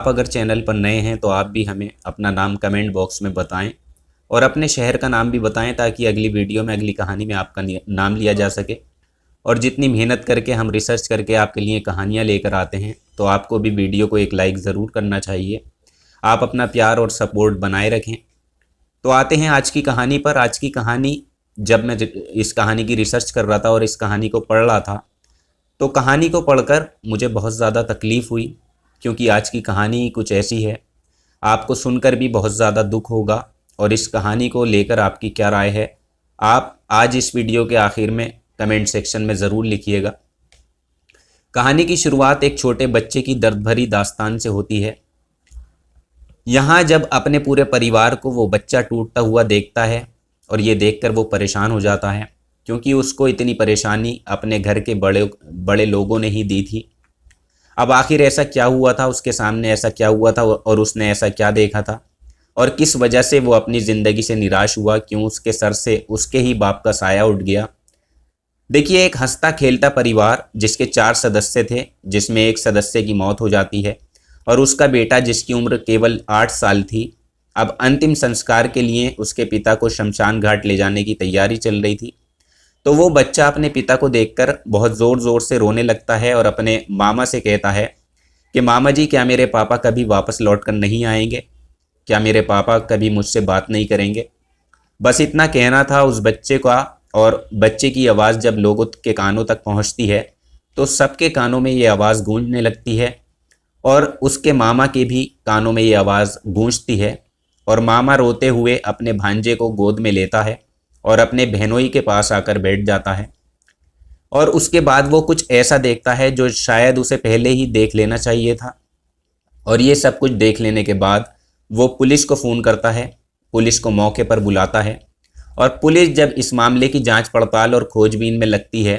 आप अगर चैनल पर नए हैं तो आप भी हमें अपना नाम कमेंट बॉक्स में बताएं और अपने शहर का नाम भी बताएं ताकि अगली वीडियो में अगली कहानी में आपका नाम लिया जा सके। और जितनी मेहनत करके हम रिसर्च करके आपके लिए कहानियाँ लेकर आते हैं तो आपको भी वीडियो को एक लाइक ज़रूर करना चाहिए। आप अपना प्यार और सपोर्ट बनाए रखें। तो आते हैं आज की कहानी पर। आज की कहानी, जब मैं इस कहानी की रिसर्च कर रहा था और इस कहानी को पढ़ रहा था तो कहानी को पढ़कर मुझे बहुत ज़्यादा तकलीफ़ हुई, क्योंकि आज की कहानी कुछ ऐसी है, आपको सुनकर भी बहुत ज़्यादा दुख होगा। और इस कहानी को लेकर आपकी क्या राय है, आप आज इस वीडियो के आखिर में कमेंट सेक्शन में ज़रूर लिखिएगा। कहानी की शुरुआत एक छोटे बच्चे की दर्द भरी दास्तान से होती है। यहाँ जब अपने पूरे परिवार को वो बच्चा टूटता हुआ देखता है और ये देखकर वो परेशान हो जाता है, क्योंकि उसको इतनी परेशानी अपने घर के बड़े बड़े लोगों ने ही दी थी। अब आखिर ऐसा क्या हुआ था, उसके सामने ऐसा क्या हुआ था और उसने ऐसा क्या देखा था और किस वजह से वो अपनी ज़िंदगी से निराश हुआ, क्यों उसके सर से उसके ही बाप का साया उठ गया। देखिए, एक हंसता खेलता परिवार जिसके 4 सदस्य थे, जिसमें एक सदस्य की मौत हो जाती है और उसका बेटा जिसकी उम्र केवल 8 साल थी, अब अंतिम संस्कार के लिए उसके पिता को शमशान घाट ले जाने की तैयारी चल रही थी। तो वो बच्चा अपने पिता को देखकर बहुत ज़ोर ज़ोर से रोने लगता है और अपने मामा से कहता है कि मामा जी, क्या मेरे पापा कभी वापस लौट कर नहीं आएंगे? क्या मेरे पापा कभी मुझसे बात नहीं करेंगे? बस इतना कहना था उस बच्चे का। और बच्चे की आवाज़ जब लोगों के कानों तक पहुंचती है तो सबके कानों में ये आवाज़ गूंजने लगती है और उसके मामा के भी कानों में ये आवाज़ गूंजती है। और मामा रोते हुए अपने भांजे को गोद में लेता है और अपने बहनोई के पास आकर बैठ जाता है। और उसके बाद वो कुछ ऐसा देखता है जो शायद उसे पहले ही देख लेना चाहिए था। और ये सब कुछ देख लेने के बाद वो पुलिस को फ़ोन करता है, पुलिस को मौके पर बुलाता है। और पुलिस जब इस मामले की जांच पड़ताल और खोजबीन में लगती है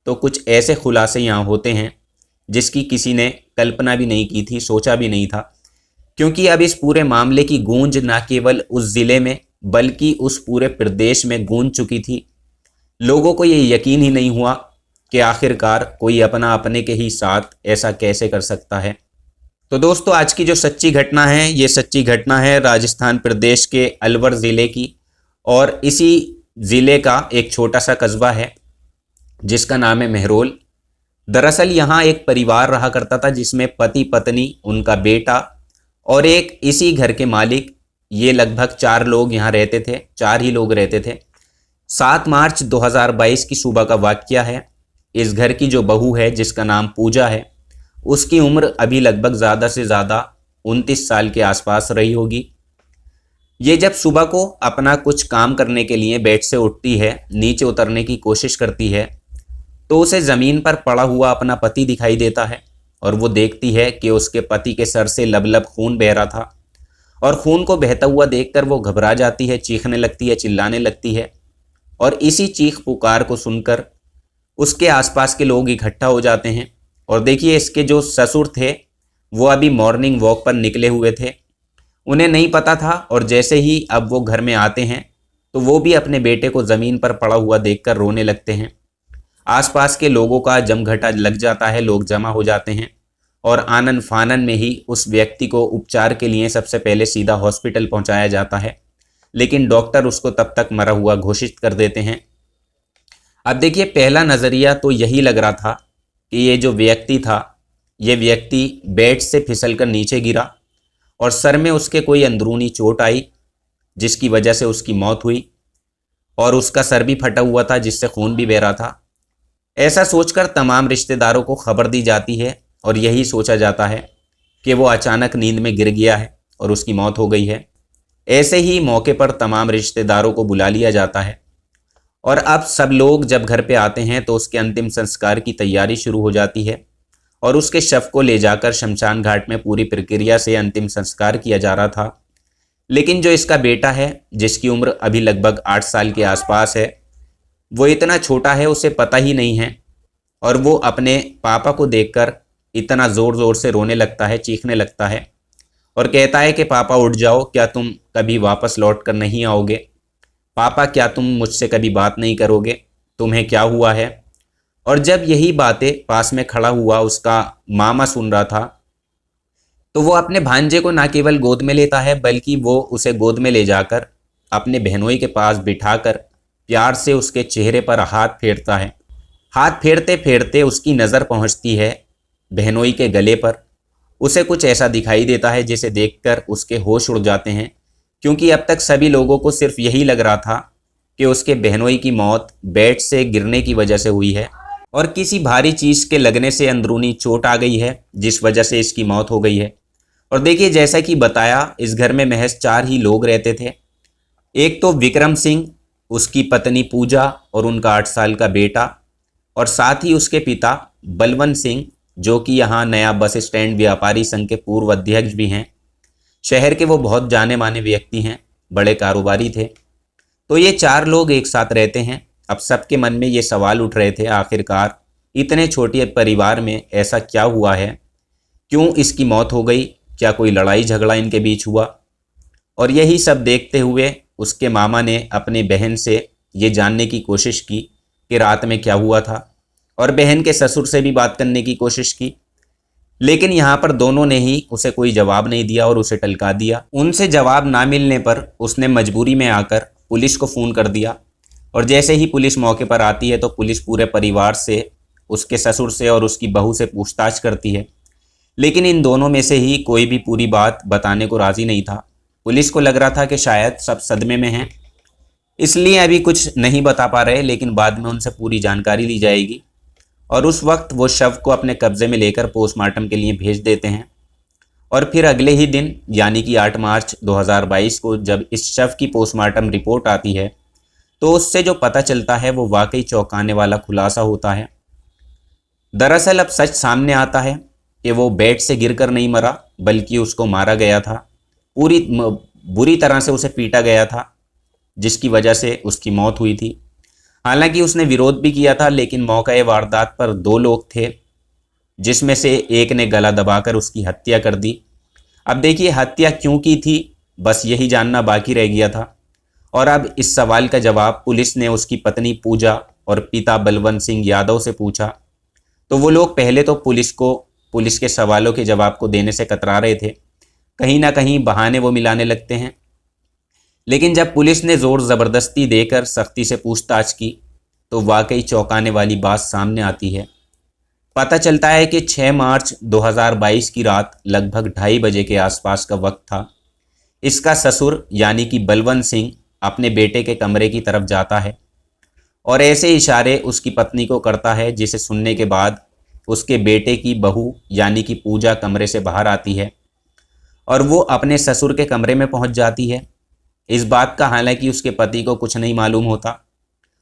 तो कुछ ऐसे खुलासे यहाँ होते हैं जिसकी किसी ने कल्पना भी नहीं की थी, सोचा भी नहीं था। क्योंकि अब इस पूरे मामले की गूंज न केवल उस ज़िले में बल्कि उस पूरे प्रदेश में गूंज चुकी थी। लोगों को ये यकीन ही नहीं हुआ कि आखिरकार कोई अपना अपने के ही साथ ऐसा कैसे कर सकता है। तो दोस्तों, आज की जो सच्ची घटना है, ये सच्ची घटना है राजस्थान प्रदेश के अलवर ज़िले की। और इसी ज़िले का एक छोटा सा कस्बा है जिसका नाम है महरोल। दरअसल यहाँ एक परिवार रहा करता था जिसमें पति पत्नी, उनका बेटा और एक इसी घर के मालिक। ये लगभग 4 लोग यहाँ रहते थे, 4 ही लोग रहते थे। 7 मार्च 2022 की सुबह का वाकया है। इस घर की जो बहू है जिसका नाम पूजा है, उसकी उम्र अभी लगभग ज़्यादा से ज़्यादा 29 साल के आसपास रही होगी। ये जब सुबह को अपना कुछ काम करने के लिए बेड से उठती है, नीचे उतरने की कोशिश करती है तो उसे ज़मीन पर पड़ा हुआ अपना पति दिखाई देता है। और वो देखती है कि उसके पति के सर से लबलब खून बह रहा था। और खून को बहता हुआ देखकर वो घबरा जाती है, चीखने लगती है, चिल्लाने लगती है। और इसी चीख पुकार को सुनकर उसके आसपास के लोग इकट्ठा हो जाते हैं। और देखिए, इसके जो ससुर थे वो अभी मॉर्निंग वॉक पर निकले हुए थे, उन्हें नहीं पता था। और जैसे ही अब वो घर में आते हैं तो वो भी अपने बेटे को ज़मीन पर पड़ा हुआ देखकर रोने लगते हैं। आसपास के लोगों का जमघटा लग जाता है, लोग जमा हो जाते हैं और आनन फानन में ही उस व्यक्ति को उपचार के लिए सबसे पहले सीधा हॉस्पिटल पहुंचाया जाता है। लेकिन डॉक्टर उसको तब तक मरा हुआ घोषित कर देते हैं। अब देखिए, पहला नज़रिया तो यही लग रहा था कि ये जो व्यक्ति था, ये व्यक्ति बेड से फिसलकर नीचे गिरा और सर में उसके कोई अंदरूनी चोट आई जिसकी वजह से उसकी मौत हुई। और उसका सर भी फटा हुआ था जिससे खून भी बह रहा था। ऐसा सोचकर तमाम रिश्तेदारों को खबर दी जाती है और यही सोचा जाता है कि वो अचानक नींद में गिर गया है और उसकी मौत हो गई है। ऐसे ही मौके पर तमाम रिश्तेदारों को बुला लिया जाता है। और अब सब लोग जब घर पे आते हैं तो उसके अंतिम संस्कार की तैयारी शुरू हो जाती है और उसके शव को ले जाकर शमशान घाट में पूरी प्रक्रिया से अंतिम संस्कार किया जा रहा था। लेकिन जो इसका बेटा है, जिसकी उम्र अभी लगभग 8 साल के आसपास है, वो इतना छोटा है, उसे पता ही नहीं है। और वो अपने पापा को देखकर इतना ज़ोर ज़ोर से रोने लगता है, चीखने लगता है और कहता है कि पापा उठ जाओ, क्या तुम कभी वापस लौट कर नहीं आओगे? पापा, क्या तुम मुझसे कभी बात नहीं करोगे? तुम्हें क्या हुआ है? और जब यही बातें पास में खड़ा हुआ उसका मामा सुन रहा था तो वो अपने भांजे को ना केवल गोद में लेता है बल्कि वो उसे गोद में ले जाकर अपने बहनोई के पास बिठाकर प्यार से उसके चेहरे पर हाथ फेरता है। हाथ फेरते फेरते उसकी नज़र पहुंचती है बहनोई के गले पर। उसे कुछ ऐसा दिखाई देता है जिसे देखकर उसके होश उड़ जाते हैं, क्योंकि अब तक सभी लोगों को सिर्फ यही लग रहा था कि उसके बहनोई की मौत बेड से गिरने की वजह से हुई है और किसी भारी चीज़ के लगने से अंदरूनी चोट आ गई है जिस वजह से इसकी मौत हो गई है। और देखिए, जैसा कि बताया, इस घर में महज 4 ही लोग रहते थे। एक तो विक्रम सिंह, उसकी पत्नी पूजा और उनका 8 साल का बेटा, और साथ ही उसके पिता बलवंत सिंह, जो कि यहाँ नया बस स्टैंड व्यापारी संघ के पूर्व अध्यक्ष भी हैं। शहर के वो बहुत जाने माने व्यक्ति हैं, बड़े कारोबारी थे। तो ये 4 लोग एक साथ रहते हैं। अब सबके मन में ये सवाल उठ रहे थे, आखिरकार इतने छोटे परिवार में ऐसा क्या हुआ है, क्यों इसकी मौत हो गई, क्या कोई लड़ाई झगड़ा इनके बीच हुआ। और यही सब देखते हुए उसके मामा ने अपनी बहन से ये जानने की कोशिश की कि रात में क्या हुआ था, और बहन के ससुर से भी बात करने की कोशिश की, लेकिन यहाँ पर दोनों ने ही उसे कोई जवाब नहीं दिया और उसे टलका दिया। उनसे जवाब ना मिलने पर उसने मजबूरी में आकर पुलिस को फ़ोन कर दिया, और जैसे ही पुलिस मौके पर आती है तो पुलिस पूरे परिवार से, उसके ससुर से और उसकी बहू से पूछताछ करती है, लेकिन इन दोनों में से ही कोई भी पूरी बात बताने को राज़ी नहीं था। पुलिस को लग रहा था कि शायद सब सदमे में हैं, इसलिए अभी कुछ नहीं बता पा रहे, लेकिन बाद में उनसे पूरी जानकारी ली जाएगी। और उस वक्त वो शव को अपने कब्जे में लेकर पोस्टमार्टम के लिए भेज देते हैं। और फिर अगले ही दिन यानी कि 8 मार्च 2022 को जब इस शव की पोस्टमार्टम रिपोर्ट आती है तो उससे जो पता चलता है वो वाकई चौंकाने वाला खुलासा होता है। दरअसल अब सच सामने आता है कि वो बेड से गिरकर नहीं मरा, बल्कि उसको मारा गया था। बुरी तरह से उसे पीटा गया था, जिसकी वजह से उसकी मौत हुई थी। हालांकि उसने विरोध भी किया था, लेकिन मौके वारदात पर 2 लोग थे, जिसमें से एक ने गला दबाकर उसकी हत्या कर दी। अब देखिए, हत्या क्यों की थी, बस यही जानना बाकी रह गया था। और अब इस सवाल का जवाब पुलिस ने उसकी पत्नी पूजा और पिता बलवंत सिंह यादव से पूछा। तो वो लोग पहले तो पुलिस के सवालों के जवाब को देने से कतरा रहे थे, कहीं ना कहीं बहाने वो मिलाने लगते हैं। लेकिन जब पुलिस ने जोर ज़बरदस्ती देकर सख्ती से पूछताछ की तो वाकई चौंकाने वाली बात सामने आती है। पता चलता है कि 6 मार्च 2022 की रात लगभग 2:30 बजे के आसपास का वक्त था। इसका ससुर यानी कि बलवंत सिंह अपने बेटे के कमरे की तरफ जाता है और ऐसे इशारे उसकी पत्नी को करता है, जिसे सुनने के बाद उसके बेटे की बहू यानी कि पूजा कमरे से बाहर आती है और वो अपने ससुर के कमरे में पहुंच जाती है। इस बात का हालांकि उसके पति को कुछ नहीं मालूम होता,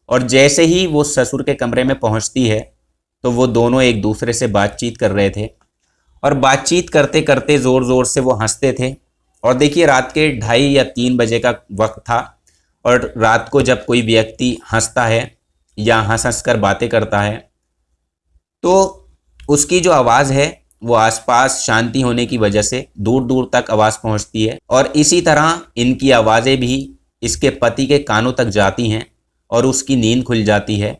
और जैसे ही वो ससुर के कमरे में पहुंचती है तो वो दोनों एक दूसरे से बातचीत कर रहे थे, और बातचीत करते करते ज़ोर ज़ोर से वो हंसते थे। और देखिए, रात के 2:30 या 3 बजे का वक्त था, और रात को जब कोई व्यक्ति हंसता है या हंस हंस कर बातें करता है तो उसकी जो आवाज़ है वो आसपास शांति होने की वजह से दूर दूर तक आवाज़ पहुंचती है, और इसी तरह इनकी आवाज़ें भी इसके पति के कानों तक जाती हैं और उसकी नींद खुल जाती है।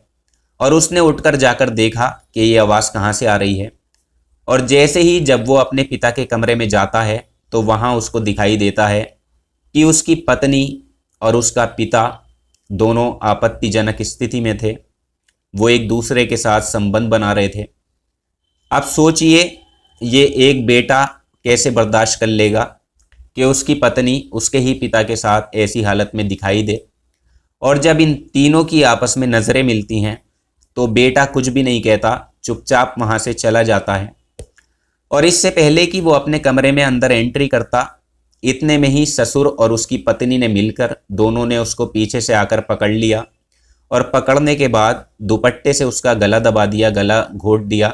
और उसने उठकर जाकर देखा कि ये आवाज़ कहाँ से आ रही है, और जैसे ही जब वो अपने पिता के कमरे में जाता है तो वहाँ उसको दिखाई देता है कि उसकी पत्नी और उसका पिता दोनों आपत्तिजनक स्थिति में थे। वो एक दूसरे के साथ संबंध बना रहे थे। अब सोचिए, ये एक बेटा कैसे बर्दाश्त कर लेगा कि उसकी पत्नी उसके ही पिता के साथ ऐसी हालत में दिखाई दे। और जब इन तीनों की आपस में नज़रें मिलती हैं तो बेटा कुछ भी नहीं कहता, चुपचाप वहाँ से चला जाता है। और इससे पहले कि वो अपने कमरे में अंदर एंट्री करता, इतने में ही ससुर और उसकी पत्नी ने मिलकर दोनों ने उसको पीछे से आकर पकड़ लिया, और पकड़ने के बाद दुपट्टे से उसका गला दबा दिया, गला घोंट दिया।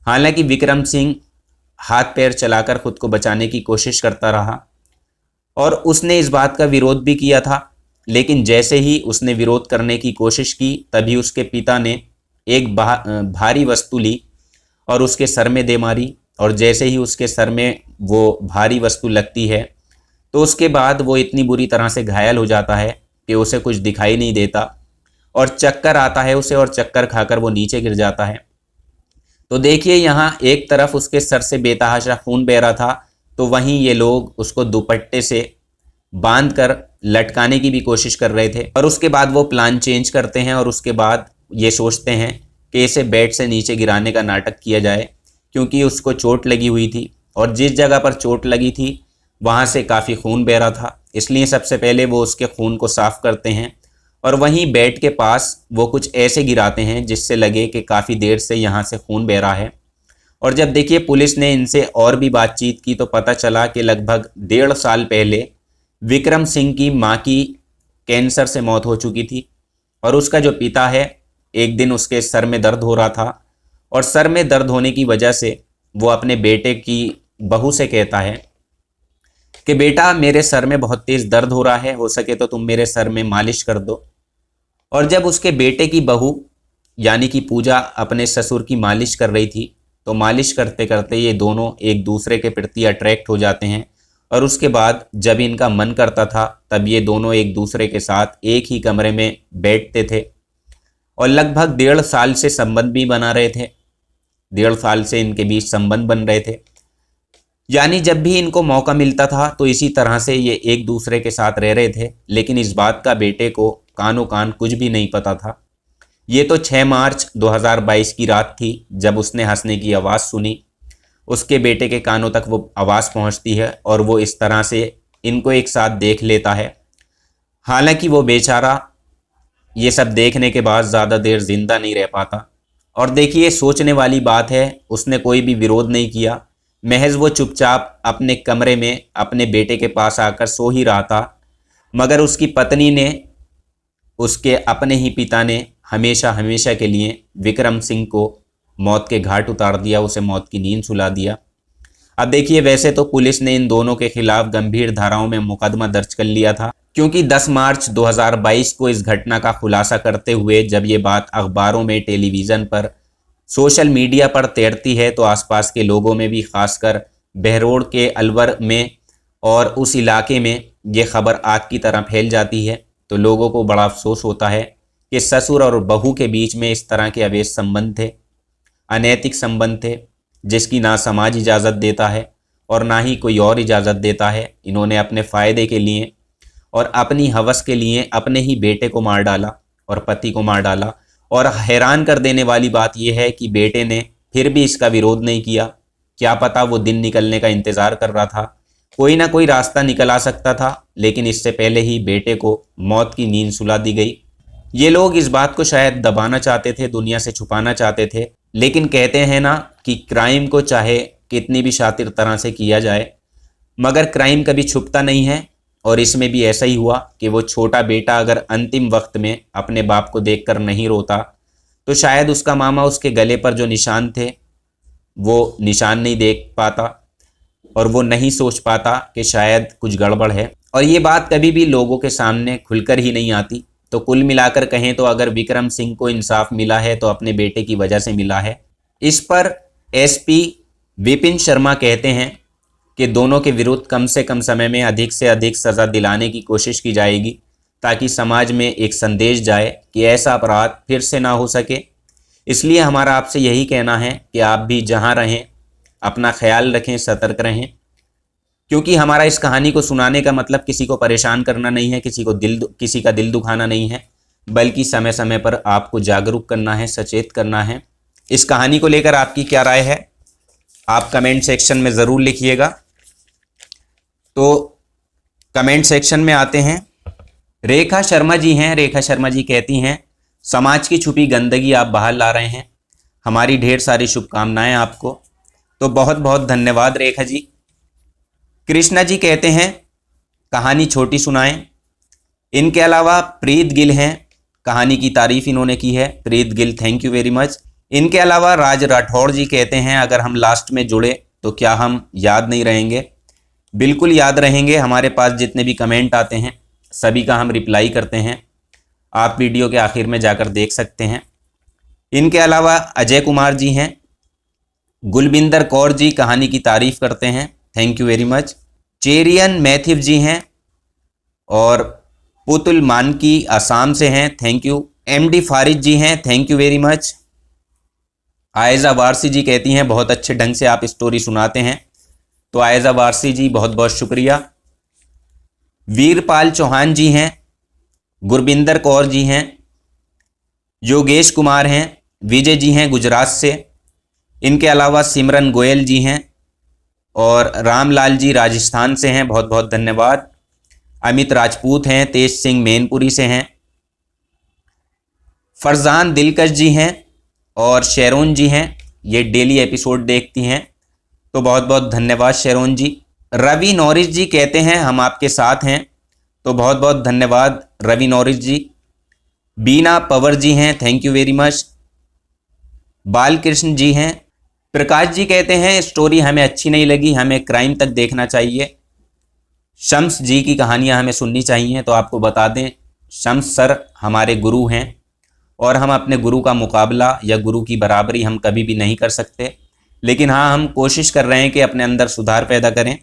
हालांकि विक्रम सिंह हाथ पैर चलाकर खुद को बचाने की कोशिश करता रहा, और उसने इस बात का विरोध भी किया था, लेकिन जैसे ही उसने विरोध करने की कोशिश की तभी उसके पिता ने एक भारी वस्तु ली और उसके सर में दे मारी। और जैसे ही उसके सर में वो भारी वस्तु लगती है तो उसके बाद वो इतनी बुरी तरह से घायल हो जाता है कि उसे कुछ दिखाई नहीं देता और चक्कर आता है उसे, और चक्कर खाकर वो नीचे गिर जाता है। तो देखिए, यहाँ एक तरफ उसके सर से बेतहाशा खून बह रहा था, तो वहीं ये लोग उसको दुपट्टे से बांध कर लटकाने की भी कोशिश कर रहे थे। और उसके बाद वो प्लान चेंज करते हैं और उसके बाद ये सोचते हैं कि इसे बेड से नीचे गिराने का नाटक किया जाए, क्योंकि उसको चोट लगी हुई थी और जिस जगह पर चोट लगी थी वहाँ से काफ़ी खून बह रहा था। इसलिए सबसे पहले वो उसके खून को साफ़ करते हैं और वहीं बेड के पास वो कुछ ऐसे गिराते हैं जिससे लगे कि काफ़ी देर से यहाँ से खून बह रहा है। और जब देखिए पुलिस ने इनसे और भी बातचीत की तो पता चला कि लगभग 1.5 साल पहले विक्रम सिंह की मां की कैंसर से मौत हो चुकी थी और उसका जो पिता है, एक दिन उसके सर में दर्द हो रहा था और सर में दर्द होने की वजह से वो अपने बेटे की बहू से कहता है कि बेटा मेरे सर में बहुत तेज़ दर्द हो रहा है, हो सके तो तुम मेरे सर में मालिश कर दो। और जब उसके बेटे की बहू यानी कि पूजा अपने ससुर की मालिश कर रही थी तो मालिश करते करते ये दोनों एक दूसरे के प्रति अट्रैक्ट हो जाते हैं और उसके बाद जब इनका मन करता था तब ये दोनों एक दूसरे के साथ एक ही कमरे में बैठते थे और लगभग 1.5 साल से संबंध भी बना रहे थे। 1.5 साल से इनके बीच संबंध बन रहे थे, यानी जब भी इनको मौका मिलता था तो इसी तरह से ये एक दूसरे के साथ रह रहे थे। लेकिन इस बात का बेटे को कानो कान कुछ भी नहीं पता था। ये तो 6 मार्च 2022 की रात थी जब उसने हंसने की आवाज़ सुनी। उसके बेटे के कानों तक वो आवाज़ पहुंचती है और वो इस तरह से इनको एक साथ देख लेता है। हालांकि वो बेचारा ये सब देखने के बाद ज़्यादा देर जिंदा नहीं रह पाता। और देखिए सोचने वाली बात है, उसने कोई भी विरोध नहीं किया, महज वो चुपचाप अपने कमरे में अपने बेटे के पास आकर सो ही रहा था। मगर उसकी पत्नी ने, उसके अपने ही पिता ने हमेशा हमेशा के लिए विक्रम सिंह को मौत के घाट उतार दिया, उसे मौत की नींद सुला दिया। अब देखिए वैसे तो पुलिस ने इन दोनों के खिलाफ गंभीर धाराओं में मुकदमा दर्ज कर लिया था, क्योंकि 10 मार्च 2022 को इस घटना का खुलासा करते हुए जब ये बात अखबारों में, टेलीविज़न पर, सोशल मीडिया पर तैरती है तो आसपास के लोगों में भी, खासकर बहरोड के अलवर में और उस इलाके में ये खबर आग की तरह फैल जाती है। तो लोगों को बड़ा अफसोस होता है कि ससुर और बहू के बीच में इस तरह के अवैध संबंध थे, अनैतिक संबंध थे, जिसकी ना समाज इजाज़त देता है और ना ही कोई और इजाज़त देता है। इन्होंने अपने फ़ायदे के लिए और अपनी हवस के लिए अपने ही बेटे को मार डाला और पति को मार डाला। और हैरान कर देने वाली बात यह है कि बेटे ने फिर भी इसका विरोध नहीं किया। क्या पता वो दिन निकलने का इंतज़ार कर रहा था, कोई ना कोई रास्ता निकल आ सकता था, लेकिन इससे पहले ही बेटे को मौत की नींद सुला दी गई। ये लोग इस बात को शायद दबाना चाहते थे, दुनिया से छुपाना चाहते थे, लेकिन कहते हैं ना कि क्राइम को चाहे कितनी भी शातिर तरह से किया जाए मगर क्राइम कभी छुपता नहीं है। और इसमें भी ऐसा ही हुआ कि वो छोटा बेटा अगर अंतिम वक्त में अपने बाप को देखकर नहीं रोता तो शायद उसका मामा उसके गले पर जो निशान थे वो निशान नहीं देख पाता और वो नहीं सोच पाता कि शायद कुछ गड़बड़ है। और ये बात कभी भी लोगों के सामने खुलकर ही नहीं आती। तो कुल मिलाकर कहें तो अगर विक्रम सिंह को इंसाफ मिला है तो अपने बेटे की वजह से मिला है। इस पर एसपी विपिन शर्मा कहते हैं कि दोनों के विरुद्ध कम से कम समय में अधिक से अधिक सज़ा दिलाने की कोशिश की जाएगी ताकि समाज में एक संदेश जाए कि ऐसा अपराध फिर से ना हो सके। इसलिए हमारा आपसे यही कहना है कि आप भी जहां रहें अपना ख्याल रखें, सतर्क रहें, क्योंकि हमारा इस कहानी को सुनाने का मतलब किसी को परेशान करना नहीं है, किसी का दिल दुखाना नहीं है, बल्कि समय समय पर आपको जागरूक करना है, सचेत करना है। इस कहानी को लेकर आपकी क्या राय है आप कमेंट सेक्शन में ज़रूर लिखिएगा। तो कमेंट सेक्शन में आते हैं। रेखा शर्मा जी हैं। रेखा शर्मा जी कहती हैं समाज की छुपी गंदगी आप बाहर ला रहे हैं, हमारी ढेर सारी शुभकामनाएं आपको। तो बहुत बहुत धन्यवाद रेखा जी। कृष्णा जी कहते हैं कहानी छोटी सुनाएं। इनके अलावा प्रीत गिल हैं, कहानी की तारीफ इन्होंने की है। Preet Gill, thank you very much. इनके अलावा राज राठौड़ जी कहते हैं अगर हम लास्ट में जुड़े तो क्या हम याद नहीं रहेंगे? बिल्कुल याद रहेंगे। हमारे पास जितने भी कमेंट आते हैं सभी का हम रिप्लाई करते हैं, आप वीडियो के आखिर में जाकर देख सकते हैं। इनके अलावा अजय कुमार जी हैं। गुलबिंदर कौर जी कहानी की तारीफ करते हैं, thank you very much. Cherian Mathew ji हैं और पुतुल मानकी आसाम से हैं, thank you. MD Farid ji हैं, thank you very much. Aiza Warsi ji कहती हैं बहुत अच्छे ढंग से आप स्टोरी सुनाते हैं, तो आयजा वारसी जी बहुत बहुत शुक्रिया। वीरपाल चौहान जी हैं, गुरबिंदर कौर जी हैं, योगेश कुमार हैं, विजय जी हैं गुजरात से। इनके अलावा सिमरन गोयल जी हैं और रामलाल जी राजस्थान से हैं, बहुत बहुत धन्यवाद। अमित राजपूत हैं, तेज सिंह मैनपुरी से हैं, फरजान दिलकश जी हैं और शेरोन जी हैं, ये डेली एपिसोड देखती हैं, तो बहुत बहुत धन्यवाद शेरोन जी। रवि नॉरिस जी कहते हैं हम आपके साथ हैं, तो बहुत बहुत धन्यवाद रवि नॉरिस जी। बीना पवर जी हैं, thank you very much. Balakrishna ji हैं। प्रकाश जी कहते हैं स्टोरी हमें अच्छी नहीं लगी, हमें क्राइम तक देखना चाहिए, शम्स जी की कहानियां हमें सुननी चाहिए। तो आपको बता दें शम्स सर हमारे गुरु हैं और हम अपने गुरु का मुकाबला या गुरु की बराबरी हम कभी भी नहीं कर सकते, लेकिन हाँ हम कोशिश कर रहे हैं कि अपने अंदर सुधार पैदा करें।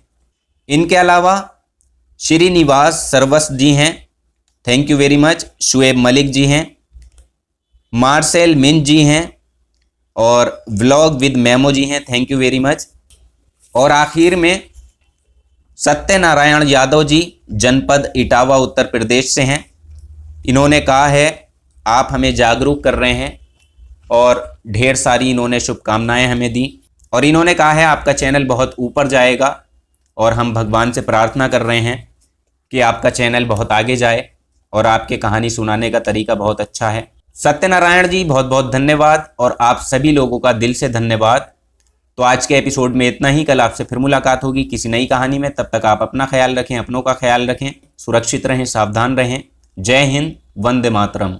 इनके अलावा श्रीनिवास सरवस जी हैं, thank you very much. Shoaib Malik ji हैं, मार्सेल मिन जी हैं और व्लॉग विद मेमो जी हैं, थैंक यू वेरी मच। और आखिर में सत्यनारायण यादव जी जनपद इटावा उत्तर प्रदेश से हैं। इन्होंने कहा है आप हमें जागरूक कर रहे हैं और ढेर सारी इन्होंने शुभकामनाएं हमें दी और इन्होंने कहा है आपका चैनल बहुत ऊपर जाएगा और हम भगवान से प्रार्थना कर रहे हैं कि आपका चैनल बहुत आगे जाए और आपके कहानी सुनाने का तरीका बहुत अच्छा है। सत्यनारायण जी बहुत बहुत धन्यवाद और आप सभी लोगों का दिल से धन्यवाद। तो आज के एपिसोड में इतना ही, कल आपसे फिर मुलाकात होगी किसी नई कहानी में। तब तक आप अपना ख्याल रखें, अपनों का ख्याल रखें, सुरक्षित रहें, सावधान रहें। जय हिंद, वंदे मातरम।